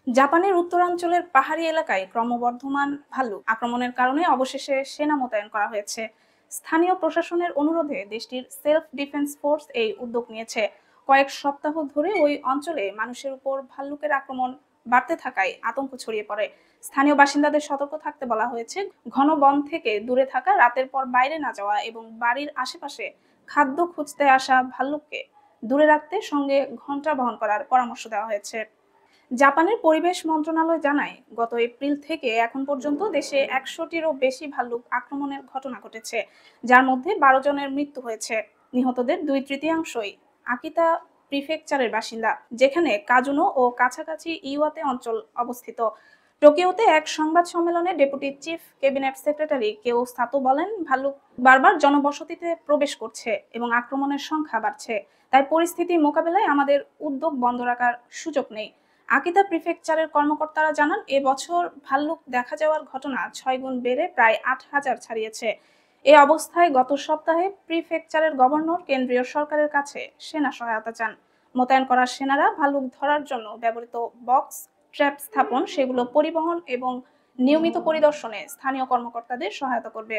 জাপানের উত্তরাঞ্চলের পাহাড়ি এলাকায় ক্রমবর্ধমান ভাল্লুক আক্রমণের কারণে অবশেষে সেনা মোতায়েন করা হয়েছে। স্থানীয় প্রশাসনের অনুরোধে দেশটির সেলফ ডিফেন্স ফোর্স এই উদ্যোগ নিয়েছে। কয়েক সপ্তাহ ধরে ওই অঞ্চলে মানুষের উপর ভাল্লুকের আক্রমণ বাড়তে থাকায় আতঙ্ক ছড়িয়ে পড়ে। স্থানীয় বাসিন্দাদের সতর্ক থাকতে বলা হয়েছে। ঘন বন থেকে দূরে থাকা, রাতের পর বাইরে না যাওয়া এবং বাড়ির আশেপাশে খাদ্য খুঁজতে আসা ভাল্লুককে দূরে রাখতে সঙ্গে ঘণ্টা বহন করার পরামর্শ দেওয়া হয়েছে। জাপানের পরিবেশ মন্ত্রণালয় জানায়, গত এপ্রিল থেকে এখন পর্যন্ত দেশে ১০০টিরও বেশি ভাল্লুক আক্রমণের ঘটনা ঘটেছে, যার মধ্যে ১২ জনের মৃত্যু হয়েছে। নিহতদের ২/৩ আকিতা প্রিফেকচারের বাসিন্দা, যেখানে কাজুনো ও কাছাকাছি ইওয়াতে অঞ্চল অবস্থিত। টোকিওতে এক সংবাদ সম্মেলনে ডেপুটি চিফ ক্যাবিনেট সেক্রেটারি কেও সাতো বলেন, ভাল্লুক বারবার জনবসতিতে প্রবেশ করছে এবং আক্রমণের সংখ্যা বাড়ছে। তাই পরিস্থিতি মোকাবেলায় আমাদের উদ্যোগ বন্ধ রাখার সুযোগ নেই। আকিতা প্রিফেকচারের কর্মকর্তারা জানান, এবছর ভাল্লুক দেখা যাওয়ার ঘটনা ৬ গুণ বেড়ে প্রায় ৮,০০০ ছাড়িয়েছে। এ অবস্থায় গত সপ্তাহে প্রিফেকচারের গভর্নর কেন্দ্রীয় সরকারের কাছে সেনা সহায়তা চান। মোতায়েন করা সেনারা ভাল্লুক ধরার জন্য ব্যবহৃত বক্স ট্র্যাপ স্থাপন, সেগুলো পরিবহন এবং নিয়মিত পরিদর্শনে স্থানীয় কর্মকর্তাদের সহায়তা করবে।